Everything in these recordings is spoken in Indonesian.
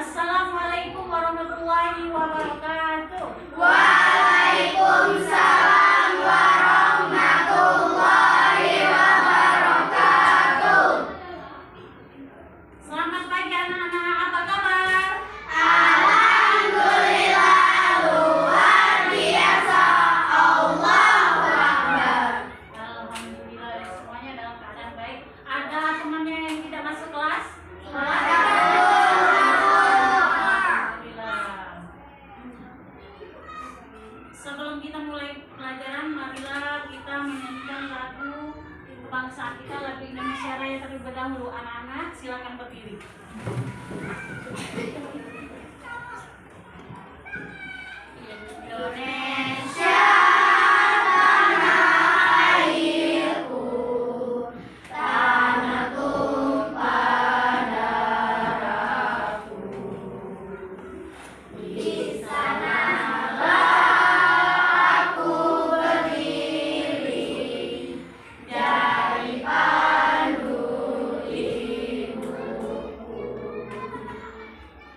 Assalamualaikum warahmatullahi wabarakatuh. Waalaikumsalam warahmatullahi wabarakatuh. Selamat pagi anak-anak, apa kabar? Alhamdulillah luar biasa. Allahu Akbar. Alhamdulillah semuanya dalam keadaan baik. Ada temannya yang tidak masuk kelas? Sebelum kita mulai pelajaran, marilah kita menyanyikan lagu kebangsaan kita, lagu Indonesia Raya terlebih dahulu. Anak-anak, silakan berdiri. Indonesia tanah airku, tanah tumpah darahku. Di sanalah aku berdiri, jadi pandu hidupku.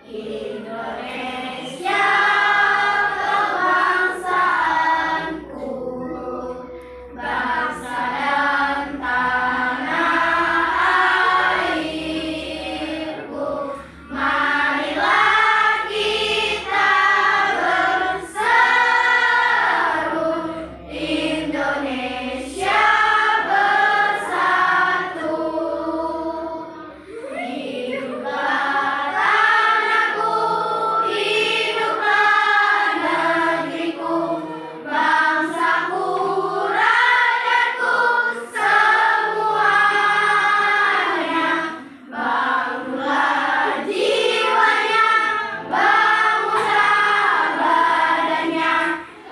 Indonesia kebangsaanku, bangsa dan tanah airku. Marilah kita berseru, Indonesia bersatu. Hiduplah tanahku, hiduplah negeriku, bangsaku, rakyatku semuanya. Bangunlah jiwanya, bangunlah badannya,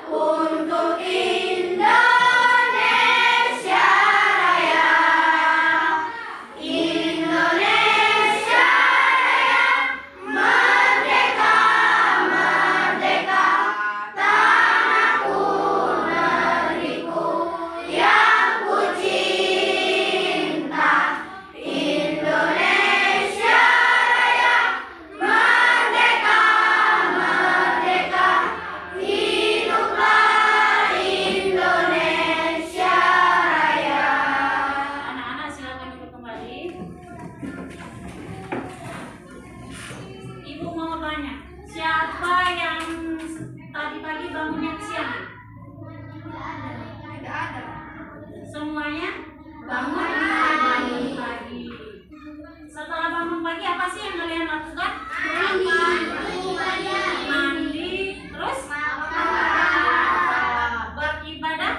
untuk Indonesia Raya. Indonesia Raya, merdeka, merdeka, tanahku, negeriku yang ku cinta. Indonesia Raya, merdeka, merdeka, hiduplah Indonesia Raya. Anak-anak silakan duduk kembali. Ibu mau tanya, siapa yang tadi pagi bangunnya siang? Tidak ada. Semuanya Bangun pagi. Setelah bangun pagi apa sih yang kalian lakukan? Mandi, terus beribadah,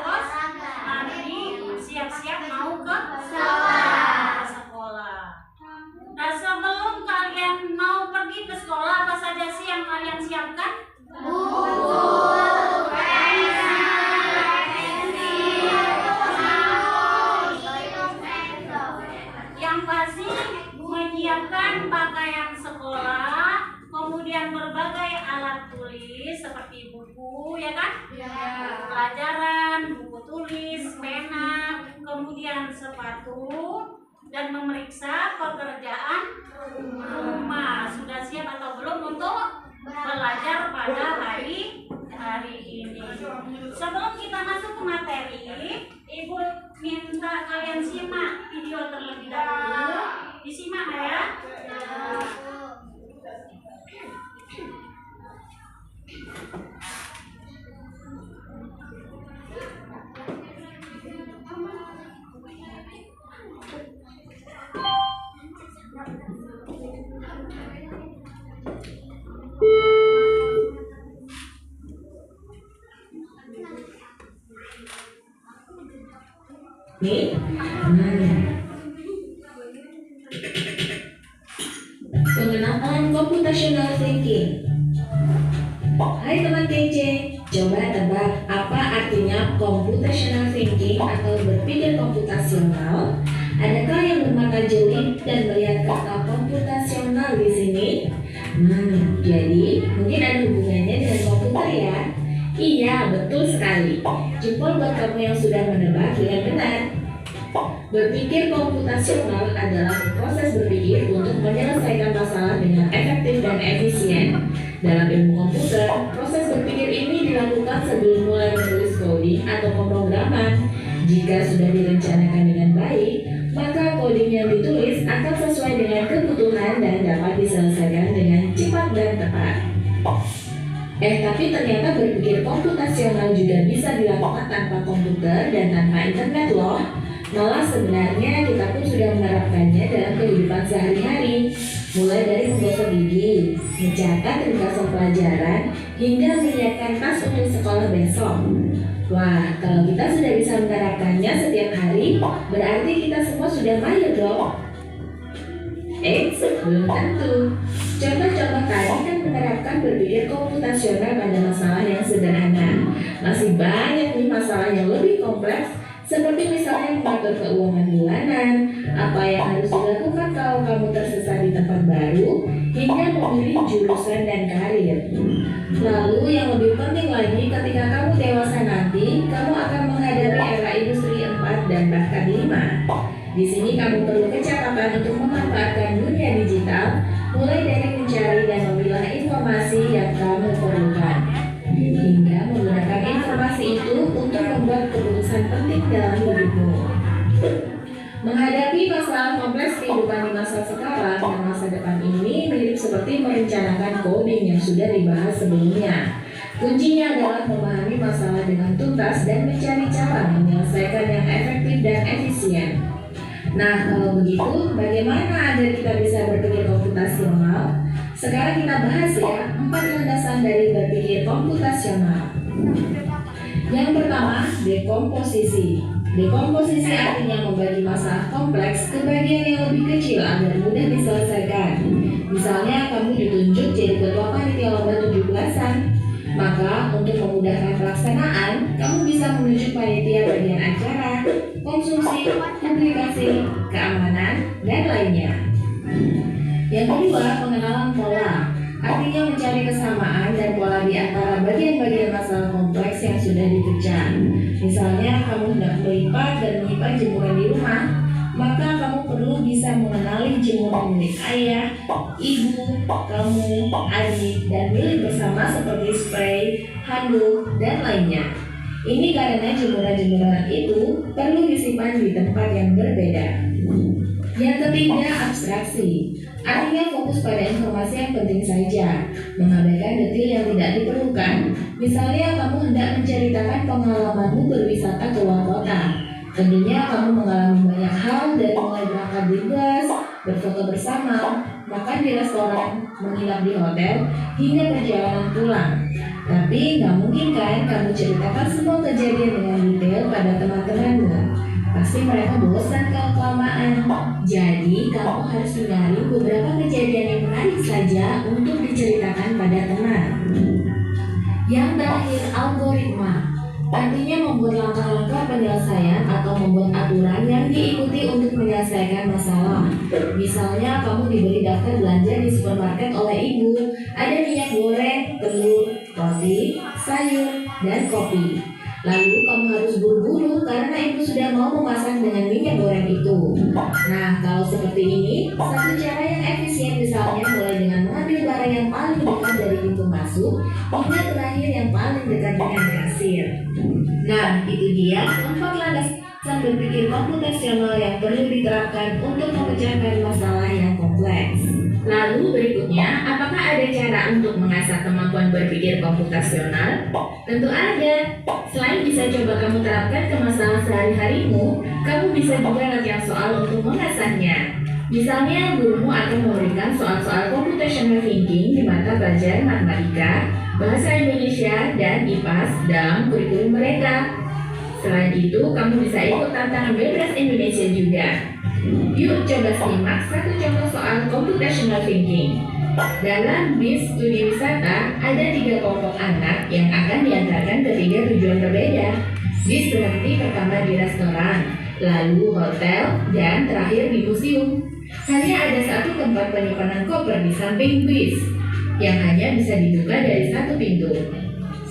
terus mandi, siap-siap mau ke sekolah. Nah, sebelum kalian mau pergi ke sekolah, apa saja sih yang kalian siapkan? Yang pasti menyiapkan pakaian sekolah, kemudian berbagai alat tulis seperti buku, ya kan? Pelajaran, buku tulis, pena, kemudian sepatu, dan memeriksa pekerjaan rumah. Sudah siap atau belum untuk belajar pada hari ini? Sebelum kita masuk ke materi, Ibu minta kalian simak video terlebih dahulu. Disimak ya. Pengenalan computational thinking. Hai teman kece, coba tebak apa artinya computational thinking atau berpikir komputasional? Adakah yang bermata jeli dan melihat kata komputasional di sini? Jadi mungkin ada hubungannya dengan komputer ya? Iya, betul sekali. Jempol buat kamu yang sudah menebak dengan benar. Berpikir komputasional adalah proses berpikir untuk efisien. Dalam ilmu komputer, proses berpikir ini dilakukan sebelum mulai menulis coding atau pemrograman. Jika sudah direncanakan dengan baik, maka coding yang ditulis akan sesuai dengan kebutuhan dan dapat diselesaikan dengan cepat dan tepat. Tapi ternyata berpikir komputasional juga bisa dilakukan tanpa komputer dan tanpa internet loh. Malah sebenarnya kita pun sudah menerapkannya dalam kehidupan sehari-hari. Mulai dari menggosok gigi, mencatat ringkasan pelajaran, hingga menyiapkan tas untuk sekolah besok. Wah, kalau kita sudah bisa menerapkannya setiap hari, berarti kita semua sudah mahir dong. Belum tentu. Contoh-contoh tadi kan menerapkan berpikir komputasional pada masalah yang sederhana. Masih banyak nih masalah yang lebih kompleks, seperti misalnya mengatur keuangan bulanan, apa yang harus dilakukan kalau kamu tersesat di tempat baru, hingga memilih jurusan dan karir. Lalu yang lebih penting lagi, ketika kamu dewasa nanti, kamu akan menghadapi era industri 4 dan bahkan 5. Di sini kamu perlu kecepatan untuk memanfaatkan dunia digital, mulai dari mencari dan memilah informasi yang kamu perlukan, hingga menggunakan informasi itu untuk membuat keputusan penting dalam hidupmu. Menghadapi masalah kompleks kehidupan di masa sekarang dan masa depan ini mirip seperti merencanakan coding yang sudah dibahas sebelumnya. Kuncinya adalah memahami masalah dengan tuntas dan mencari cara menyelesaikan yang efektif dan efisien. Nah, kalau begitu, bagaimana agar kita bisa berpikir komputasional? Sekarang kita bahas ya, 4 landasan dari berpikir komputasional. Yang pertama, dekomposisi. Dekomposisi artinya membagi masalah kompleks ke bagian yang lebih kecil agar mudah diselesaikan. Misalnya, kamu ditunjuk jadi ketua panitia lomba 17-an. Maka, untuk memudahkan pelaksanaan, kamu bisa menunjuk panitia bagian acara, konsumsi, publikasi, keamanan, dan lainnya. Yang kedua, pengenalan pola. Artinya mencari kesamaan dan pola di antara bagian-bagian masalah kompleks yang sudah dipecah. Misalnya, kamu hendak melipat dan menyimpan jemuran di rumah, maka kamu perlu bisa mengenali jemuran milik ayah, ibu, kamu, adik, dan milik bersama seperti spray, handuk, dan lainnya. Ini karena jemuran-jemuran itu perlu disimpan di tempat yang berbeda. Yang ketiga, abstraksi. Artinya fokus pada informasi yang penting saja, mengabaikan detail yang tidak diperlukan. Misalnya, kamu hendak menceritakan pengalamanmu berwisata ke luar kota. Tentunya kamu mengalami banyak hal, dari mulai berangkat di bus, berfoto bersama, makan di restoran, menginap di hotel, hingga perjalanan pulang. Tapi nggak mungkin kan kamu ceritakan semua kejadian dengan detail pada teman-temanmu. Pasti mereka bosan kalau kelamaan. Jadi kamu harus mencari beberapa kejadian yang menarik saja untuk diceritakan pada teman. Yang terakhir, algoritma. Artinya membuat langkah-langkah penyelesaian atau membuat aturan yang diikuti untuk menyelesaikan masalah. Misalnya kamu diberi daftar belanja di supermarket oleh ibu. Ada minyak goreng, telur, roti, sayur, dan kopi. Lalu kamu harus buru-buru karena ibu sudah mau memasak dengan minyak goreng itu. Nah, kalau seperti ini, satu cara yang efisien misalnya mulai dengan mengambil barang yang paling dekat dari pintu masuk hingga terakhir yang paling dekat dengan kasir. Nah, itu dia 4 landasan berpikir komputasional yang perlu diterapkan untuk memecahkan masalah yang kompleks. Lalu berikutnya, apakah ada cara untuk mengasah kemampuan berpikir komputasional? Tentu ada. Selain bisa coba kamu terapkan ke masalah sehari-harimu, kamu bisa juga latihan soal untuk mengasahnya. Misalnya, gurumu akan memberikan soal-soal computational thinking di mata pelajaran matematika, bahasa Indonesia, dan IPAS dalam kurikulum mereka. Selain itu, kamu bisa ikut tantangan bebas Indonesia juga. Yuk coba simak satu contoh soal computational thinking. Dalam bis studi wisata, ada 3 kelompok anak yang akan diantarkan ke 3 tujuan berbeda. Bis berhenti pertama di restoran, lalu hotel, dan terakhir di museum. Hanya ada 1 tempat penyimpanan koper di samping bis, yang hanya bisa dibuka dari 1 pintu.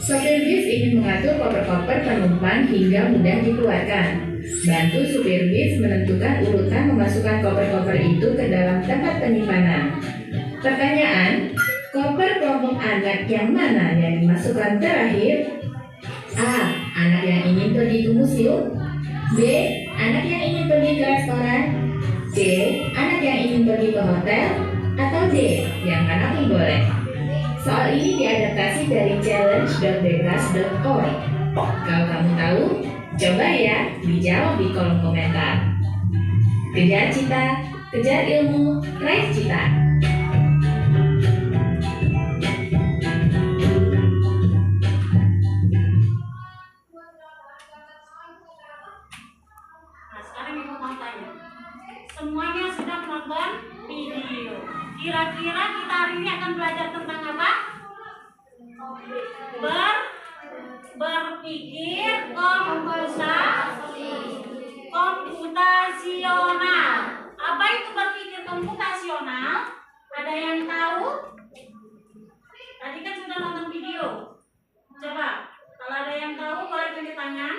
Sopir bis ingin mengatur koper-koper penumpang hingga mudah dikeluarkan. Bantu supir bis menentukan urutan memasukkan koper-koper itu ke dalam tempat penyimpanan. Pertanyaan, Koper kelompok anak yang mana yang dimasukkan terakhir? A. Anak yang ingin pergi ke museum. B. Anak yang ingin pergi ke restoran. C. Anak yang ingin pergi ke hotel. Atau D. Yang mana pun boleh. Soal ini diadaptasi dari challenge.bebas.org. Kalau kamu tahu, coba ya dijawab di kolom komentar. Kejar cita, kejar ilmu, raih cita. Nah, sekarang ibu mau tanya. Semuanya sudah menonton video. Kira-kira kita hari ini akan belajar tentang apa? Berpikir komputasional. Apa itu berpikir komputasional? Ada yang tahu? Tadi kan sudah nonton video. Coba, kalau ada yang tahu boleh tunjuk tangan.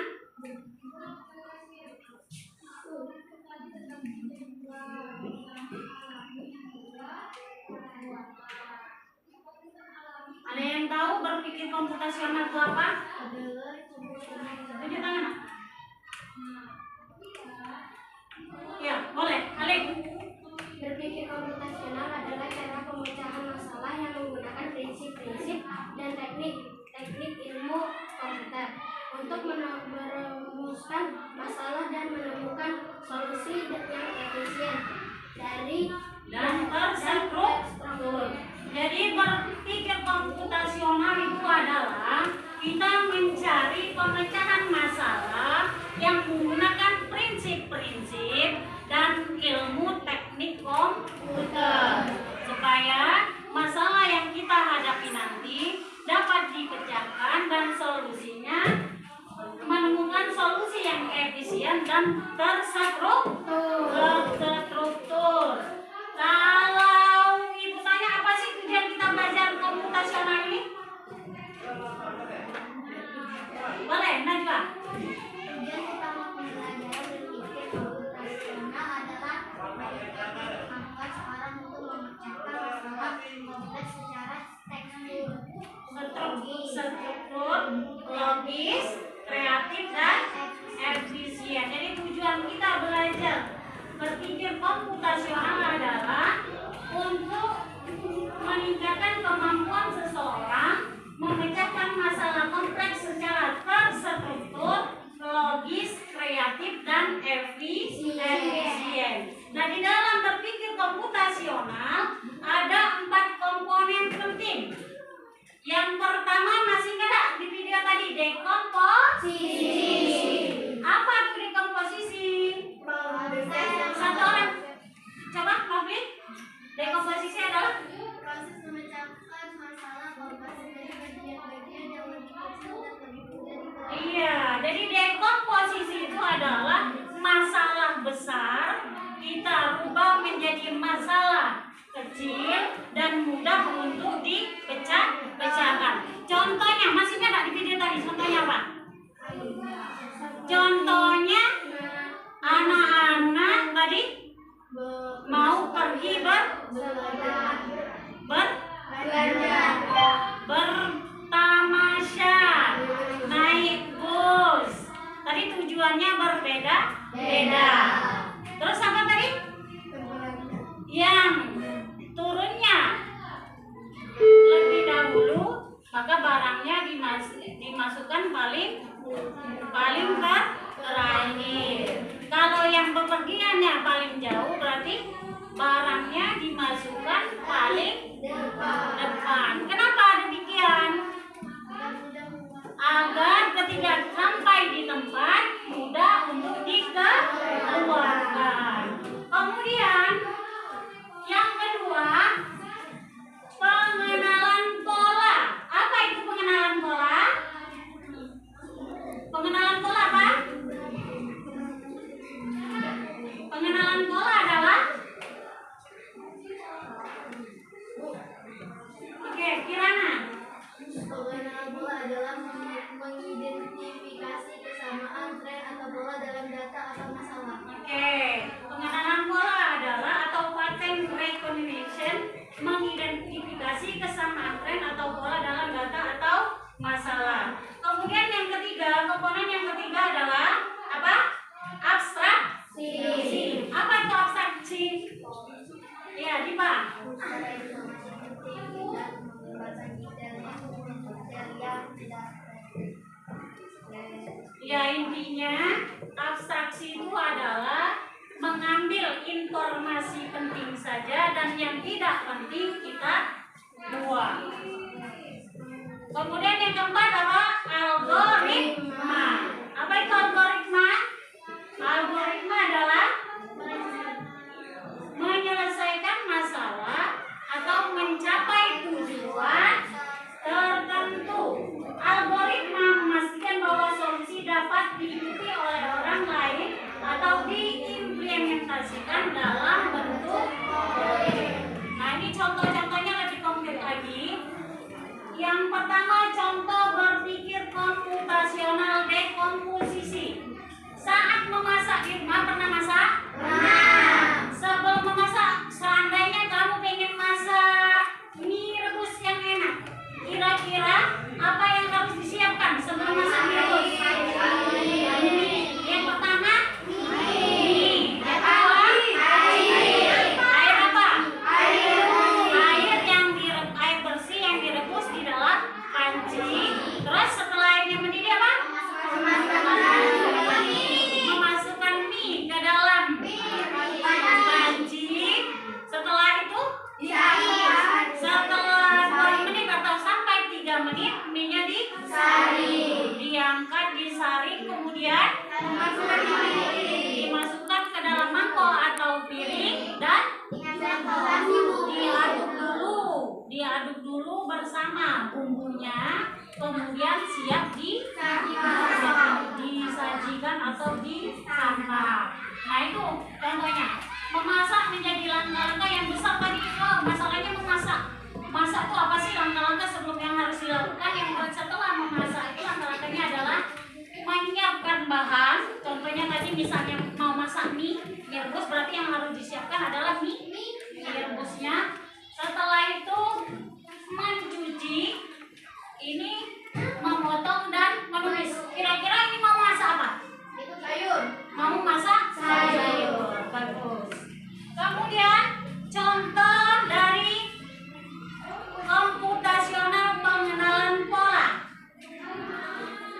Ada yang tahu berpikir komputasional itu apa? Tunjuk tangan. Ya, boleh. Alik. Berpikir komputasional adalah cara pemecahan masalah yang menggunakan prinsip-prinsip dan teknik ilmu komputer untuk merumuskan masalah dan menemukan solusi yang efisien dan terstruktur. Jadi berpikir komputasional itu adalah kita mencari pemecahan masalah yang menggunakan prinsip-prinsip dan ilmu teknik komputer supaya masalah yang kita hadapi nanti dapat dipecahkan dan solusinya menemukan solusi yang efisien dan terstruktur. Kalau ibu tanya apa sih tujuan kita belajar komputasional ini? Boleh, Najwa? Tujuan utama pembelajaran berpikir komputasional adalah membuat seorang untuk memecahkan masalah kompleks secara struktur, logis, kreatif, dan efisien. Jadi tujuan kita belajar berpikir komputasional adalah untuk meningkatkan kemampuan seseorang memecahkan masalah kompleks secara terstruktur, logis, kreatif, dan efisien. Nah, di dalam berpikir komputasional ada 4 komponen penting. Yang pertama masih ingat di video tadi, dekomposisi. Apa itu dekomposisi? Satu orang coba Mafid. Dekomposisi adalah proses memecahkan masalah kompleks dari bagian-bagian yang lebih kecil dan lebih mudah dipahami. Iya, jadi dekomposisi itu adalah masalah besar kita rubah menjadi masalah kecil dan mudah untuk dipecahkan. Contohnya masih ingat di video tadi? Contohnya apa? Contohnya anak-anak tadi mau pergi bertamasya, naik bus. Tadi tujuannya berbeda. Terus apa tadi? Yang turunnya lebih dahulu, maka barangnya dimasukkan paling atau pola dalam data atau masalah. Kemudian yang ketiga, komponen yang ketiga adalah apa? Abstraksi. Apa itu abstraksi? Ya, Dipa. Ya, intinya abstraksi itu adalah mengambil informasi penting saja dan yang tidak penting kita buang. Kemudian yang keempat apa? Algoritma. Apa itu algoritma? Algoritma adalah menyelesaikan masalah atau mencapai tujuan tertentu. Algoritma memastikan bahwa solusi dapat diikuti oleh orang lain atau diimplementasikan dalam bentuk proyek. Nah, ini contoh-contohnya lebih konkret lagi. Yang pertama, contoh berpikir komputasional dekomposisi. Saat memasak, Irma pernah masak? Pernah. Sebelum memasak, seandainya kamu pengen masak mie rebus yang enak, kira-kira apa yang harus disiapkan sebelum masak mie rebus? Yang pertama, mie. Yang kedua, air apa? Air bersih yang direbus di dalam panci. Terus setelah airnya mendidih apa? Memasukkan mie ke dalam panci. Setelah itu setelah 2 menit atau sampai 3 menit mie-nya diangkat, disaring, kemudian dimasukkan ke dalam mangkok atau piring dan diaduk dulu bersama bumbunya, kemudian siap disajikan atau disantap. Nah, itu contohnya. Memasak menjadi langkah-langkah yang besar tadi. Masalahnya memasak. Masak itu apa sih langkah-langkah sebelum yang harus dilakukan? Yang setelah memasak itu langkah-langkahnya adalah menyiapkan bahan. Contohnya tadi misalnya mau masak mie rebus, berarti yang harus disiapkan adalah mie rebusnya. Setelah itu mencuci, ini memotong dan menulis. Kira-kira ini mau masak apa? Sayur. Mau masak sayur. Bagus. Kemudian contoh dari komputasional pengenalan pola.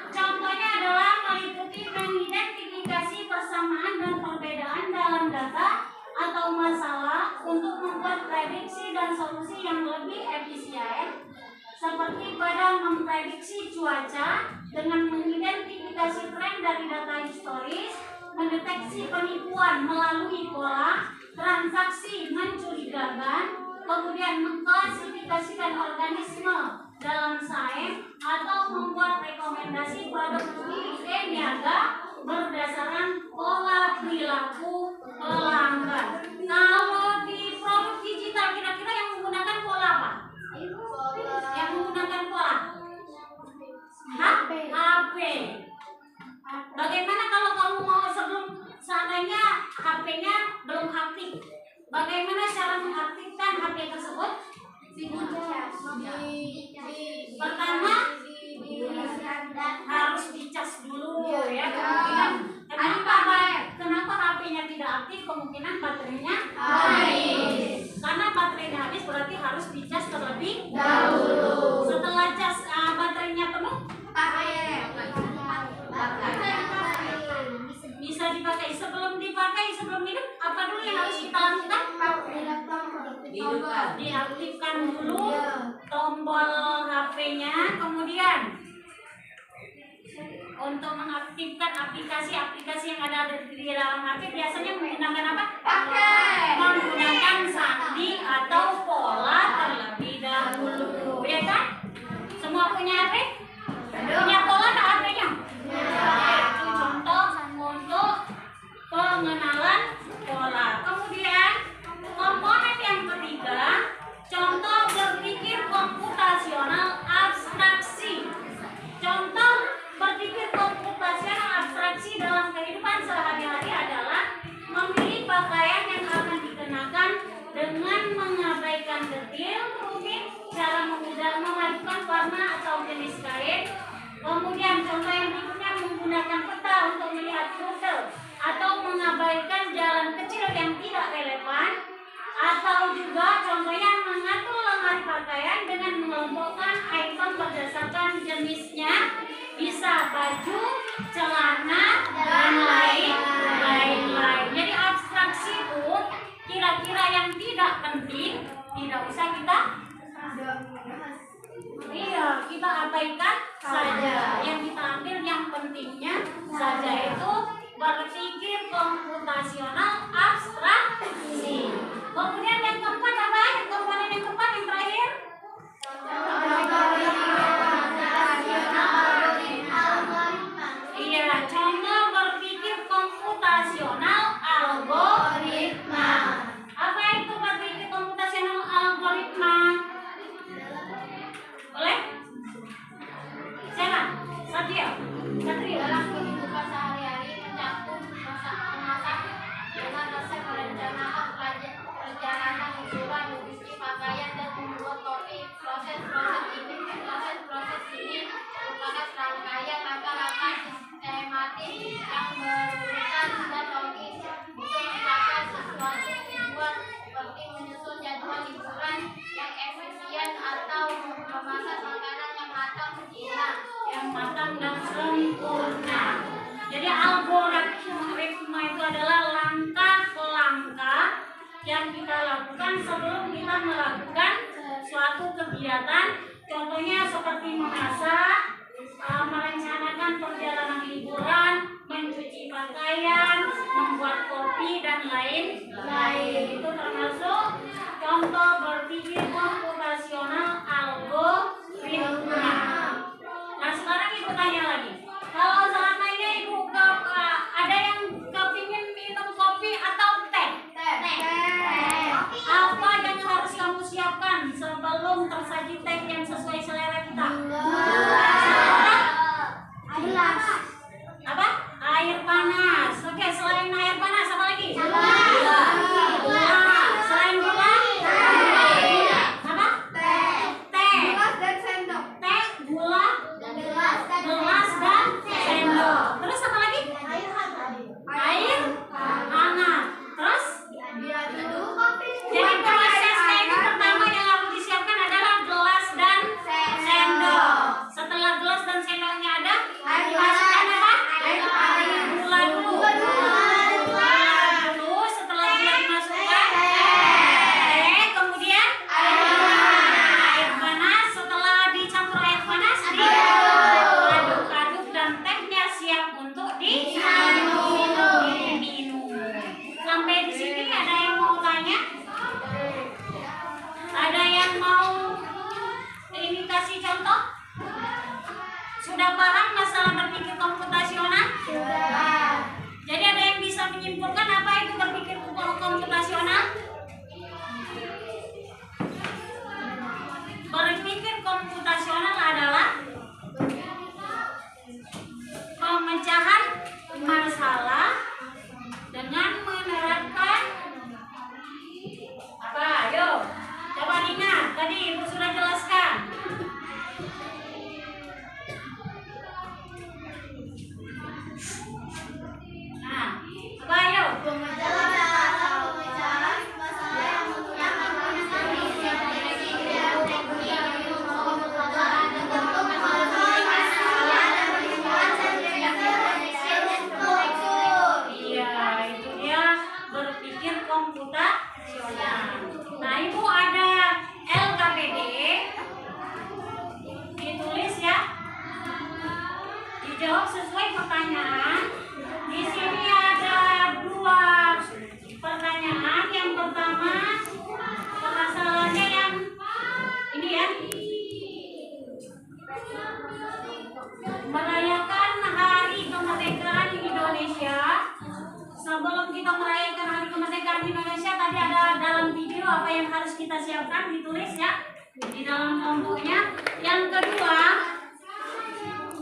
Contohnya adalah meliputi mengidentifikasi persamaan dan perbedaan dalam data atau masalah untuk membuat prediksi dan solusi yang lebih efisien, seperti pada memprediksi cuaca dengan mengidentifikasi tren dari data historis, mendeteksi penipuan melalui pola transaksi mencurigakan, kemudian mengklasifikasikan organisme dalam sains atau membuat rekomendasi produk niaga berdasarkan pola perilaku pelanggan. Kalau di produk digital kira-kira yang menggunakan pola apa? Yang menggunakan pola HP. Bagaimana kalau kamu mau sebelum seandainya HP-nya belum aktif, bagaimana cara mengaktifkan HP tersebut? Pertama harus dicas dulu ya. Kenapa HP-nya tidak aktif? Kemungkinan baterainya habis. Karena baterainya habis berarti harus dicas terlebih dahulu. Setelah cas baterainya penuh, bisa dipakai. Sebelum dipakai, sebelum hidup, apa dulu yang harus kita lakukan? Diaktifkan dulu tombol HP-nya, kemudian untuk mengaktifkan aplikasi-aplikasi yang ada di dalam HP biasanya menggunakan apa? Menggunakan sandi atau pola terlebih dahulu, ya kan? Semua punya HP? Punya pola tak HP-nya? Itu contoh untuk pengenalan pola. Kemudian komponen yang ketiga, contoh berpikir komputasional abstraksi. Contoh berpikir komputasional abstraksi dalam kehidupan sehari-hari adalah memilih pakaian yang akan dikenakan dengan Kemudian contoh yang berikutnya menggunakan peta untuk melihat rute atau mengabaikan jalan kecil yang tidak relevan, atau juga contohnya mengatur lemari pakaian dengan mengelompokkan item berdasarkan jenisnya, bisa baju, celana, dan lain-lain. Jadi abstraksi itu kira-kira yang tidak penting tidak usah kita abaikan saja. Yang kita ambil yang pentingnya saja, itu berpikir komputasional abstraksi. Kemudian yang keempat apa? Yang komponen yang keempat yang terakhir. Iya, contoh berpikir komputasional algoritma. Apa itu berpikir komputasional algoritma? Boleh? Siapa? Satrio. Dalam kehidupan sehari-hari mencakup memasak dengan resep merencanakan perjalanan hiburan, industri pakaian, dan membuat kopi. Proses ini merupakan serangkaian langkah-langkah sistematis yang berurutan dan logis untuk mencapai sesuatu tujuan, seperti menyusun jadwal liburan yang efisien atau memasak makanan yang matang dan sempurna. Jadi algoritma itu adalah langkah-langkah yang kita lakukan sebelum kita melakukan suatu kegiatan. Contohnya seperti memasak, merencanakan perjalanan liburan, mencuci pakaian, membuat kopi, dan lain-lain. Itu termasuk contoh berpikir komputasional algoritma. Nah, sekarang ibu tanya lagi. Kalau selama ini ibu ada yang kepingin minum kopi atau teh? Apa yang harus kamu siapkan sebelum tersaji teh yang sesuai selera kita? Apa? Air panas. Oke, selain air panas apa lagi? Gula. Selain gula? Apa? Teh. Teh, gula, gelas, dan sendok. Terus apa lagi? Air hangat. Terus? Jadi proses teknik pertama yang harus disiapkan adalah gelas dan sendok. Setelah gelas dan sendoknya ada, dimasukkan apa? Gula dulu. Setelah gula dimasukkan, teh, kemudian air panas. Setelah dicampur air panas, diaduk-aduk dan tehnya siap untuk diminum. Sampai di sini ada yang mau tanya? Ada yang mau ini kasih contoh? Sudah paham masalah berpikir komputasional? Jadi ada yang bisa menyimpulkan apa itu berpikir komputasional? Berpikir komputasional adalah pemecahan masalah dengan menerapkan apa? Ayo, coba ingat. Tadi ibu sudah jelaskan. Nah, coba ayo. Iya, itu dia berpikir komputasional. Nah, ibu ada LKPD, ditulis ya, dijawab sesuai pertanyaan. Di sini ada 2 pertanyaan. Yang pertama, masalahnya yang ini ya, merayakan Hari Kemerdekaan Indonesia. Sebelum kita merayakan Hari Kemerdekaan Indonesia, tadi ada dalam video apa yang harus kita siapkan, ditulis ya di dalam kelompoknya. Yang kedua,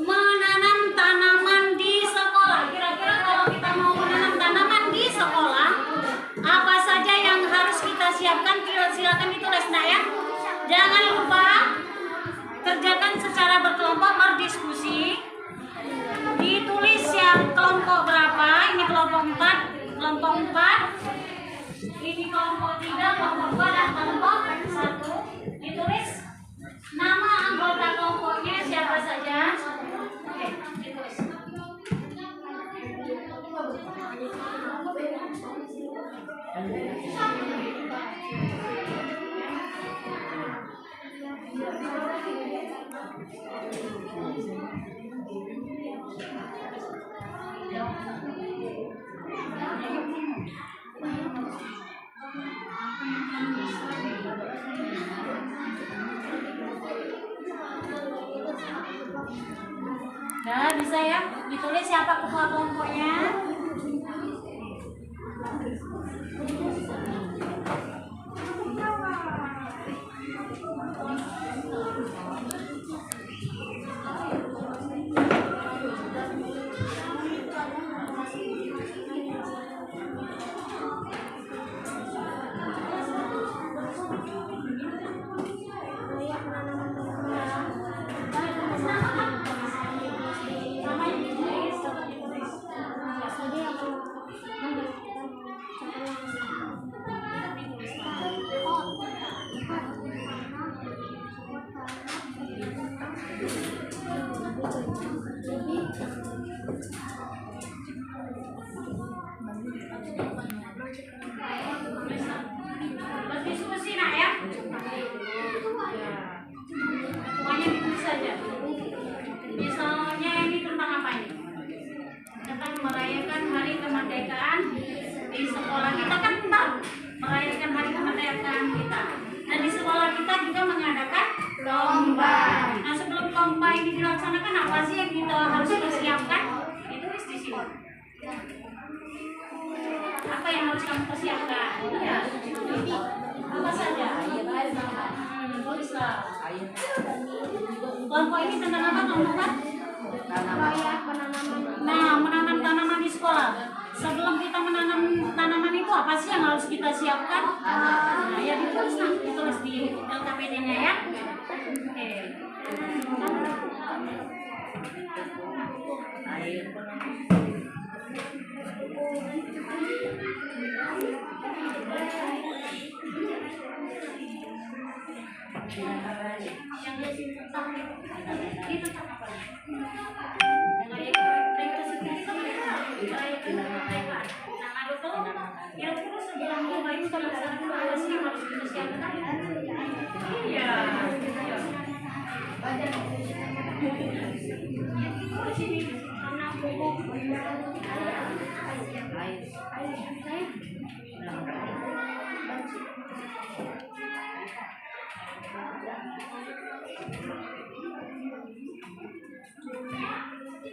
menanam tanaman di sekolah. Kira-kira kalau kita mau menanam tanaman di sekolah, apa saja yang harus kita siapkan? Silakan ditulis, nah ya. Jangan lupa kerjakan secara berkelompok, berdiskusi. Udah bisa ya? Ditulis siapa ketua kelompoknya? Berdiskusi nak ya. Semuanya ditulis saja. Misalnya ini tentang apa ini? Tentang merayakan hari kemerdekaan di sekolah kita kan tentang merayakan hari kemerdekaan kita. Dan di sekolah kita juga mengadakan lomba. Nah sebelum lomba ini dilaksanakan apa sih yang kita harus persiapkan? Ditulis di sini. Apa yang harus kamu persiapkan? Ya, apa saja? Tulislah. Kelompok ini tentang apa kelompok? Nah, menanam tanaman di sekolah. Sebelum kita menanam tanaman itu apa sih yang harus kita siapkan? Nah, ya ditulis di LKPD-nya ya. Oke.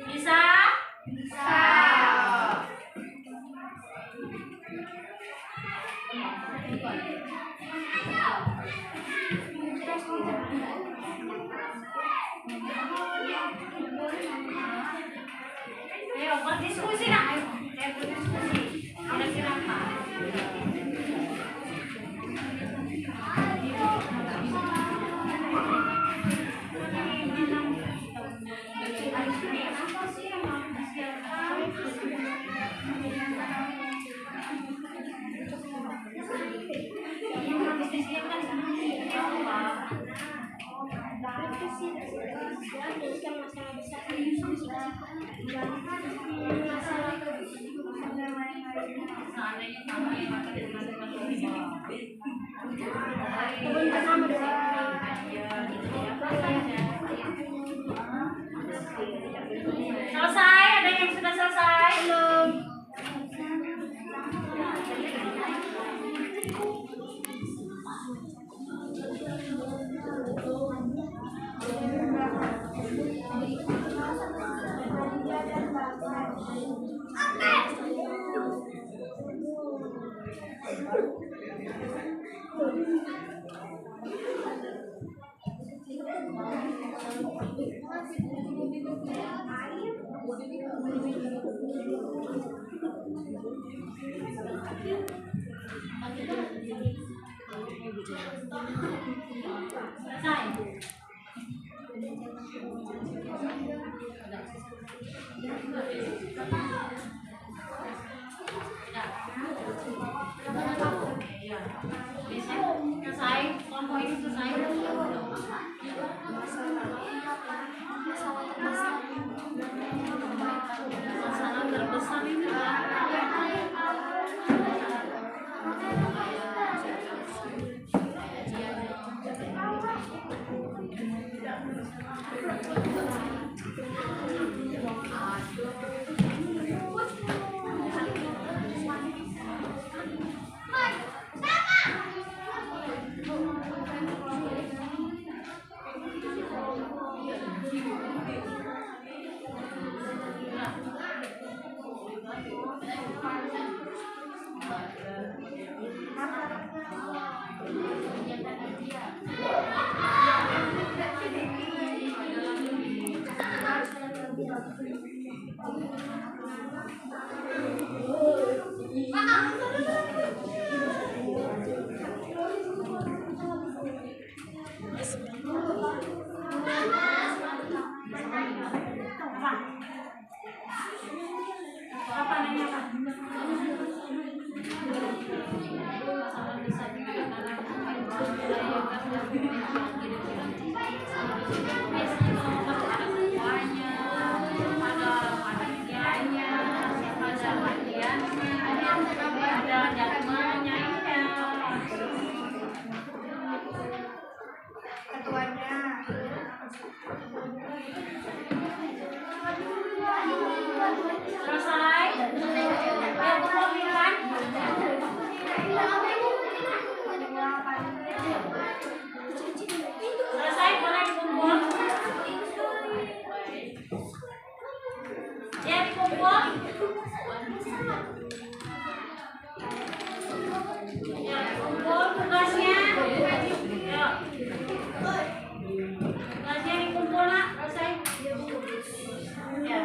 Bisa? Bisa. Ayo berdiskusi nak. Ayo berdiskusi. Kira-kira apa? Selesai? Ada yang sudah selesai? Belum. Selesai, kelompok ini selesai. Masalah terbesar ini Apa nanya apa? Selesai? Ya, kumpulkan. Selesai, boleh dikumpul. Ya, dikumpul. Ya, dikumpul tugasnya. Ya. Tugasnya dikumpul, nak. Selesai. Ya.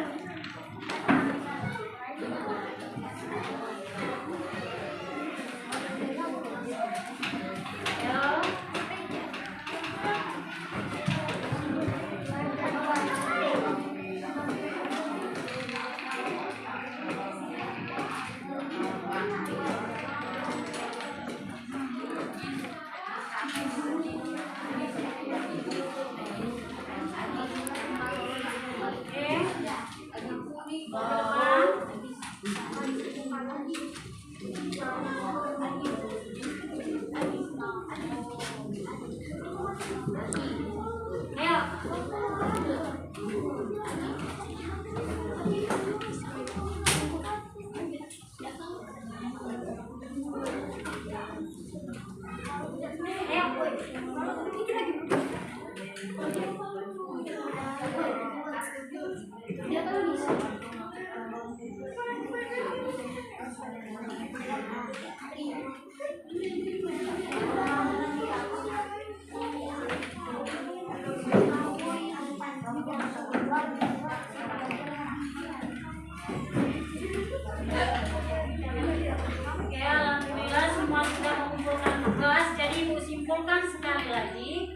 Oke, alhamdulillah semua sudah mengumpulkan tugas. Jadi ibu simpulkan sekali lagi.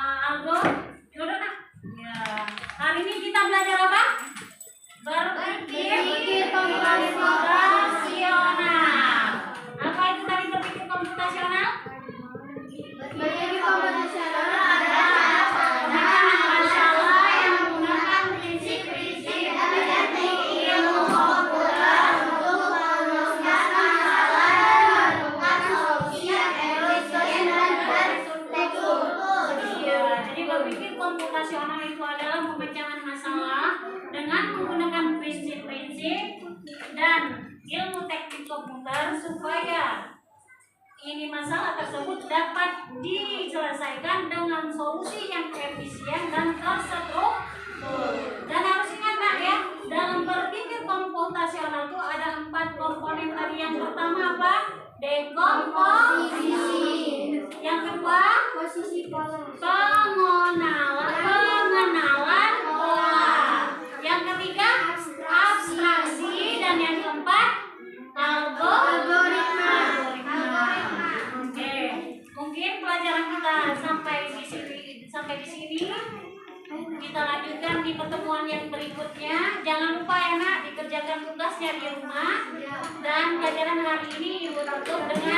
Aldo, yaudah nak. Ya, hari ini kita belajar apa? Berpikir komputasional. Apa itu tadi berpikir komputasional? Berpikir komputasional adalah Masalah yang menggunakan prinsip-prinsip dan teknik ilmu komputer untuk merumuskan masalah dan menemukan solusi yang efisien dan berstruktur. Iya, jadi berpikir komputasional itu adalah memecahkan masalah dengan menggunakan prinsip-prinsip dan ilmu teknik komputer supaya ini masalah tersebut dapat diselesaikan dengan solusi yang efisien dan terstruktur. Dan harus ingat nak ya, dalam berpikir komputasional itu ada 4 komponen tadi. Yang pertama apa? Dekomposisi. Yang kedua, Posisi pola. pengenalan pola. Yang ketiga, abstraksi. Dan yang keempat, algoritma. Oke, mungkin pelajaran kita sampai di sini. Kita lanjutkan di pertemuan yang berikutnya. Jangan lupa ya nak, dikerjakan tugasnya di rumah. Dan pelajaran hari ini ibu tutup dengan